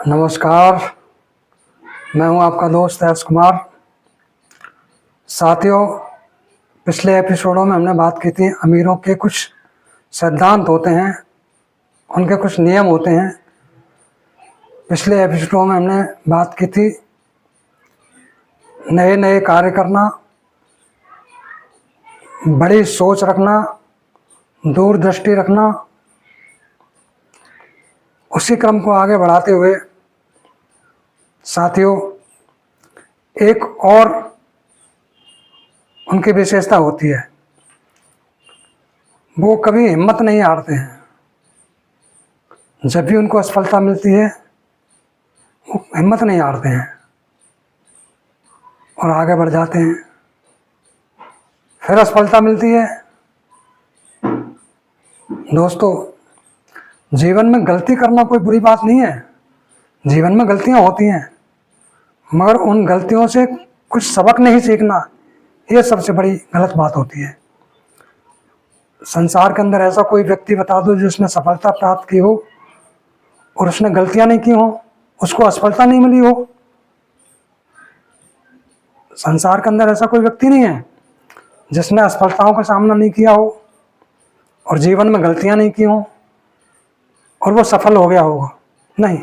नमस्कार, मैं हूं आपका दोस्त यश कुमार। साथियों, पिछले एपिसोडों में हमने बात की थी अमीरों के कुछ सिद्धांत होते हैं, उनके कुछ नियम होते हैं। पिछले एपिसोडों में हमने बात की थी नए नए कार्य करना, बड़ी सोच रखना, दूरदृष्टि रखना। उसी क्रम को आगे बढ़ाते हुए साथियों, एक और उनकी विशेषता होती है, वो कभी हिम्मत नहीं हारते हैं। जब भी उनको असफलता मिलती है वो हिम्मत नहीं हारते हैं और आगे बढ़ जाते हैं। फिर असफलता मिलती है। दोस्तों, जीवन में गलती करना कोई बुरी बात नहीं है। जीवन में गलतियां होती हैं, मगर उन गलतियों से कुछ सबक नहीं सीखना, ये सबसे बड़ी गलत बात होती है। संसार के अंदर ऐसा कोई व्यक्ति बता दो जिसने सफलता प्राप्त की हो और उसने गलतियां नहीं की हो, उसको असफलता नहीं मिली हो। संसार के अंदर ऐसा कोई व्यक्ति नहीं है जिसने असफलताओं का सामना नहीं किया हो और जीवन में गलतियां नहीं की हो और वो सफल हो गया होगा। नहीं,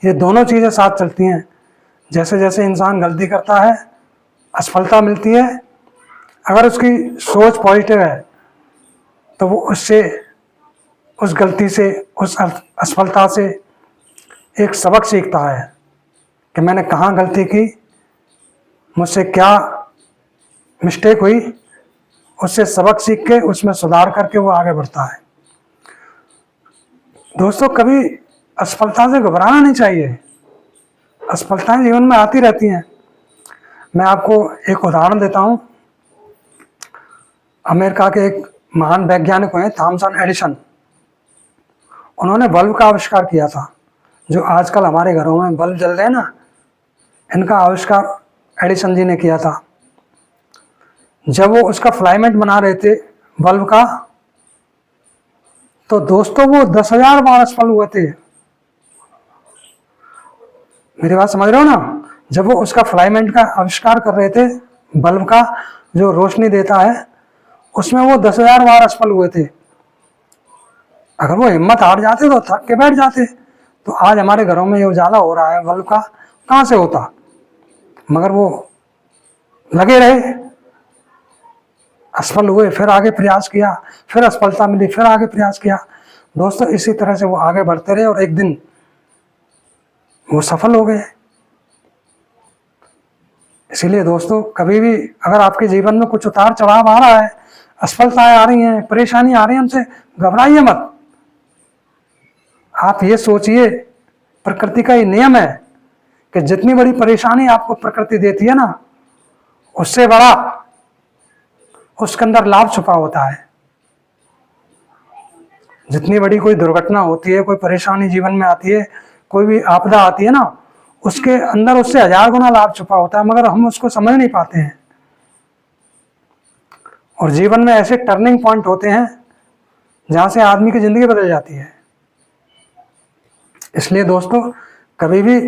ये दोनों चीज़ें साथ चलती हैं। जैसे जैसे इंसान गलती करता है, असफलता मिलती है। अगर उसकी सोच पॉजिटिव है तो वो उससे, उस गलती से, उस असफलता से एक सबक सीखता है कि मैंने कहाँ गलती की, मुझसे क्या मिस्टेक हुई। उससे सबक सीख के उसमें सुधार करके वो आगे बढ़ता है। दोस्तों, कभी असफलता से घबराना नहीं चाहिए। असफलताएं जीवन में आती रहती हैं। मैं आपको एक उदाहरण देता हूँ। अमेरिका के एक महान वैज्ञानिक हैं थॉमस एडिसन। उन्होंने बल्ब का आविष्कार किया था। जो आजकल हमारे घरों में बल्ब जल रहे हैं ना, इनका आविष्कार एडिसन जी ने किया था। जब वो उसका फिलामेंट बना रहे थे बल्ब का, तो दोस्तों वो 10,000 बार असफल हुए थे। मेरी बात समझ रहे हो ना? जब वो उसका फिलामेंट का आविष्कार कर रहे थे, बल्ब का जो रोशनी देता है, उसमें वो 10,000 बार असफल हुए थे। अगर वो हिम्मत हार जाते तो थक के बैठ जाते, तो आज हमारे घरों में ये उजाला हो रहा है बल्ब का कहाँ से होता। मगर वो लगे रहे, असफल हुए, फिर आगे प्रयास किया, फिर असफलता मिली, फिर आगे प्रयास किया। दोस्तों, इसी तरह से वो आगे बढ़ते रहे और एक दिन वो सफल हो गए। इसीलिए दोस्तों, कभी भी अगर आपके जीवन में कुछ उतार चढ़ाव आ रहा है, असफलताएं आ रही हैं, परेशानी आ रही है, उनसे घबराइए मत। आप ये सोचिए, प्रकृति का ये नियम है कि जितनी बड़ी परेशानी आपको प्रकृति देती है ना, उससे बड़ा उसके अंदर लाभ छुपा होता है। जितनी बड़ी कोई दुर्घटना होती है, कोई परेशानी जीवन में आती है, कोई भी आपदा आती है ना, उसके अंदर उससे 1000 गुना लाभ छुपा होता है, मगर हम उसको समझ नहीं पाते हैं। और जीवन में ऐसे टर्निंग पॉइंट होते हैं जहां से आदमी की जिंदगी बदल जाती है। इसलिए दोस्तों, कभी भी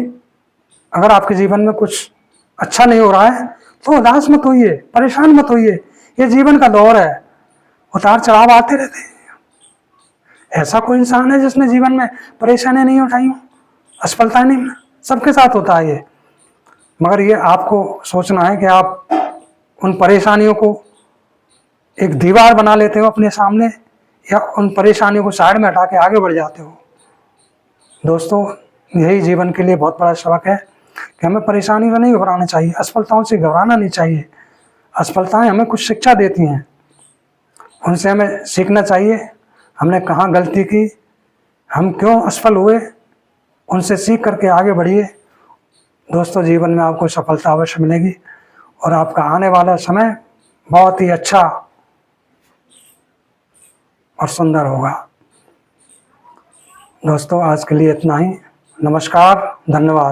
अगर आपके जीवन में कुछ अच्छा नहीं हो रहा है तो उदास मत होइए, परेशान मत होइए। ये जीवन का दौर है, उतार चढ़ाव आते रहते हैं। ऐसा कोई इंसान है जिसने जीवन में परेशानियां नहीं उठाई हो, असफलताएं नहीं, सबके साथ होता है ये। मगर ये आपको सोचना है कि आप उन परेशानियों को एक दीवार बना लेते हो अपने सामने, या उन परेशानियों को साइड में हटा के आगे बढ़ जाते हो। दोस्तों, यही जीवन के लिए बहुत बड़ा सबक है कि हमें परेशानी से नहीं घबराना चाहिए, असफलताओं से घबराना नहीं चाहिए। असफलताएं हमें कुछ शिक्षा देती हैं, उनसे हमें सीखना चाहिए। हमने कहाँ गलती की, हम क्यों असफल हुए, उनसे सीख करके आगे बढ़िए। दोस्तों, जीवन में आपको सफलता अवश्य मिलेगी और आपका आने वाला समय बहुत ही अच्छा और सुंदर होगा। दोस्तों, आज के लिए इतना ही। नमस्कार, धन्यवाद।